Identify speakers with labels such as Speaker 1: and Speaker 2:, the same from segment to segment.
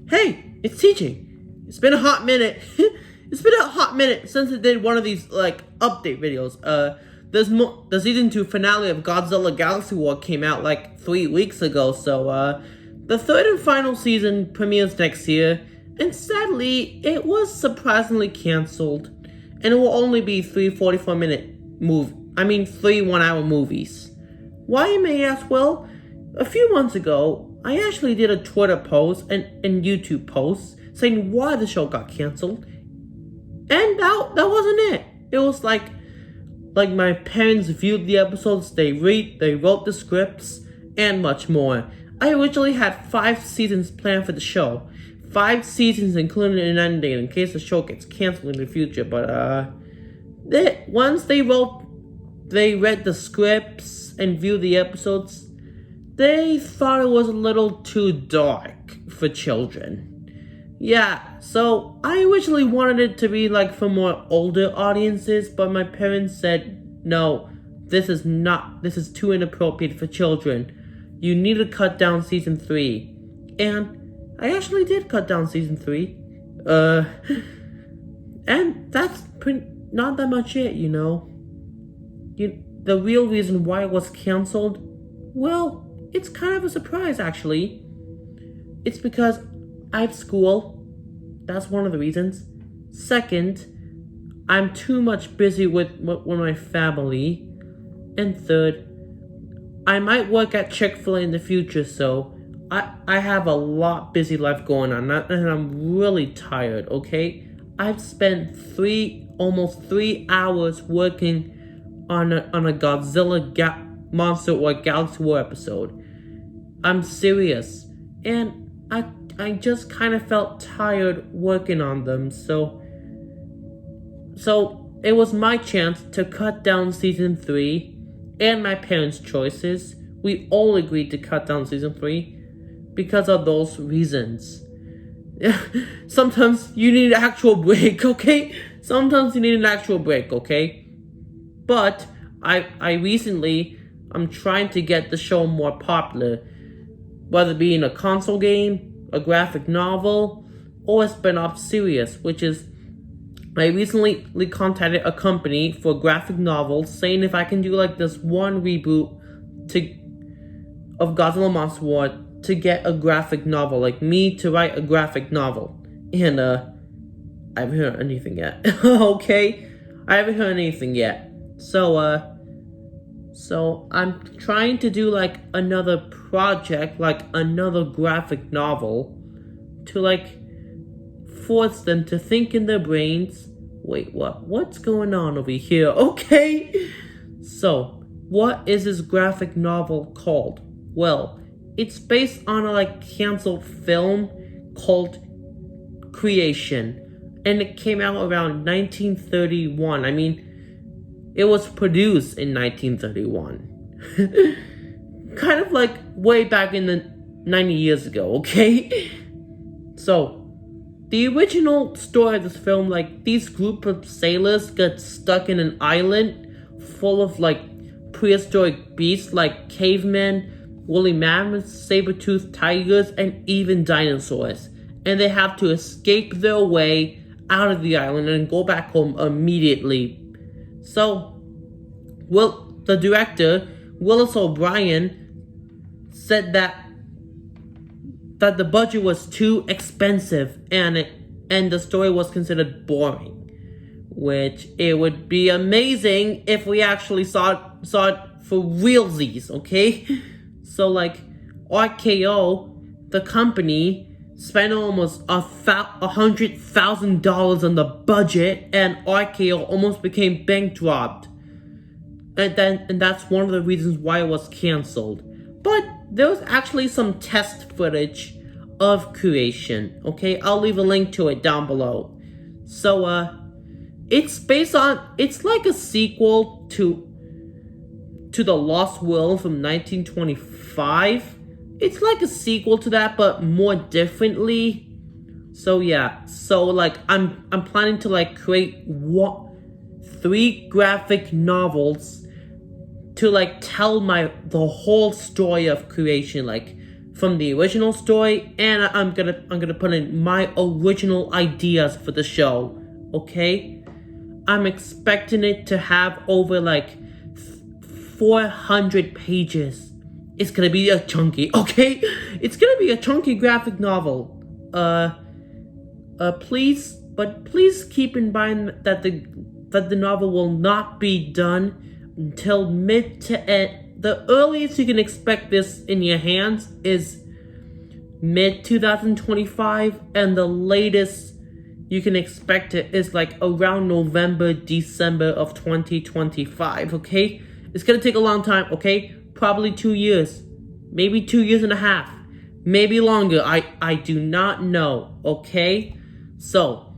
Speaker 1: Hey, it's TJ. It's been a hot minute. It's been a hot minute since I did one of these update videos. The season 2 finale of Godzilla Galaxy War came out 3 weeks ago, so the third and final season premieres next year, and sadly, it was surprisingly cancelled, and it will only be 3 44-minute 3 1-hour movies. Why, you may ask? Well, a few months ago, I actually did a Twitter post and YouTube post saying why the show got canceled, and that wasn't it. It was like my parents viewed the episodes, they wrote the scripts, and much more. I originally had 5 seasons planned for the show. 5 seasons including an ending in case the show gets canceled in the future, but once they read the scripts and viewed the episodes, they thought it was a little too dark for children. Yeah, so I originally wanted it to be for more older audiences, but my parents said, no, this is too inappropriate for children. You need to cut down season 3. And I actually did cut down season 3. And that's not that much it, The real reason why it was canceled, well, it's kind of a surprise, actually. It's because I have school. That's one of the reasons. Second, I'm too much busy with my family. And third, I might work at Chick-fil-A in the future, so I have a lot busy life going on, and I'm really tired, okay? I've spent almost 3 hours working on a Godzilla Monster or Galaxy War episode. I'm serious, and I just kind of felt tired working on them, so it was my chance to cut down season 3, and my parents' choices. We all agreed to cut down season 3 because of those reasons. Sometimes you need an actual break, okay? Sometimes you need an actual break, okay? But I'm trying to get the show more popular, whether it be in a console game, a graphic novel, or a spin-off series, which is, I recently contacted a company for a graphic novel saying if I can do this one reboot of Godzilla Monster War to get a graphic novel, me to write a graphic novel. And I haven't heard anything yet. Okay? I haven't heard anything yet. So I'm trying to do another project, another graphic novel, to force them to think in their brains. Wait, what's going on over here? Okay. So, what is this graphic novel called? Well, it's based on a canceled film called Creation, and it came out around 1931. It was produced in 1931. Kind of way back in the 90 years ago, okay? So, the original story of this film, these group of sailors got stuck in an island full of prehistoric beasts like cavemen, woolly mammoths, saber-toothed tigers, and even dinosaurs. And they have to escape their way out of the island and go back home immediately. So, the director, Willis O'Brien, said that the budget was too expensive and the story was considered boring. Which, it would be amazing if we actually saw it for realsies, okay? So, RKO, the company, spent almost $100,000 on the budget, and RKO almost became bankrupt. And that's one of the reasons why it was canceled. But there was actually some test footage of Creation, okay? I'll leave a link to it down below. So, it's like a sequel to The Lost World from 1925. It's like a sequel to that, but more differently. So yeah, I'm planning to create 3 graphic novels to tell the whole story of Creation, from the original story, and I'm gonna put in my original ideas for the show. Okay, I'm expecting it to have over like 400 pages. It's gonna be a chunky, okay? It's gonna be a chunky graphic novel. Please keep in mind that the novel will not be done until mid to end. The earliest you can expect this in your hands is mid 2025, and the latest you can expect it is like around November, December of 2025, okay? It's gonna take a long time, okay? Probably 2 years, maybe 2 years and a half, maybe longer. I do not know, okay? So,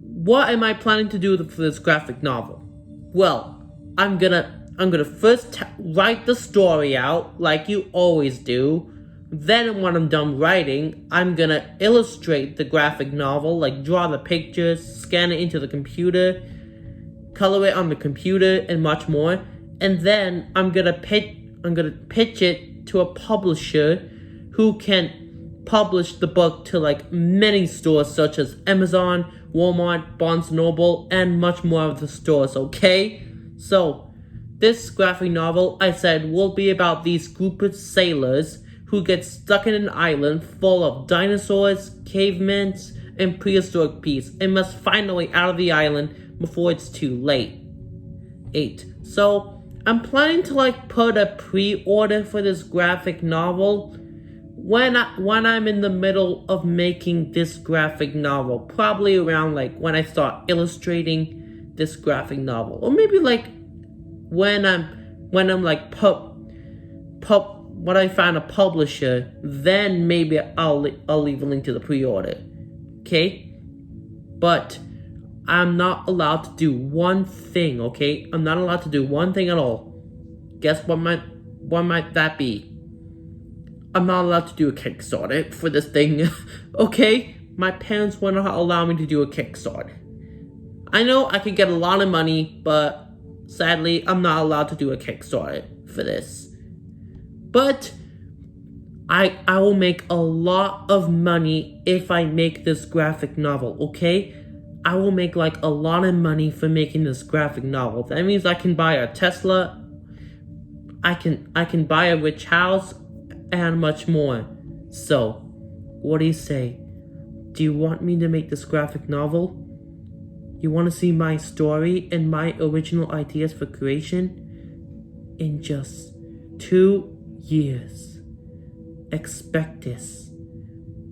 Speaker 1: what am I planning to do for this graphic novel? Well, I'm gonna first write the story out like you always do. Then when I'm done writing, I'm gonna illustrate the graphic novel, like draw the pictures, scan it into the computer, color it on the computer, and much more. And then I'm gonna pitch it to a publisher who can publish the book to like many stores such as Amazon, Walmart, Barnes & Noble, and much more of the stores, okay? So, this graphic novel, I said, will be about these group of sailors who get stuck in an island full of dinosaurs, cavemen, and prehistoric beasts, and must find a way out of the island before it's too late. 8. So, I'm planning to like put a pre-order for this graphic novel when I'm in the middle of making this graphic novel, probably around like when I start illustrating this graphic novel, or maybe like when I'm like when I find a publisher, then maybe I'll leave a link to the pre-order, okay? But I'm not allowed to do one thing, okay? I'm not allowed to do one thing at all. Guess what might that be? I'm not allowed to do a Kickstarter for this thing, okay? My parents will not allow me to do a Kickstarter. I know I could get a lot of money, but sadly, I'm not allowed to do a Kickstarter for this. But I will make a lot of money if I make this graphic novel, okay? I will make like a lot of money for making this graphic novel. That means I can buy a Tesla, I can buy a rich house, and much more. So, what do you say? Do you want me to make this graphic novel? You want to see my story and my original ideas for creation? In just 2 years. Expect this.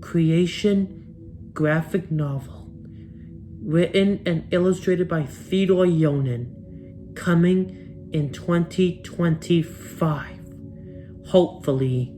Speaker 1: Creation graphic novel. Written and illustrated by Fedor Yonin. Coming in 2025. Hopefully,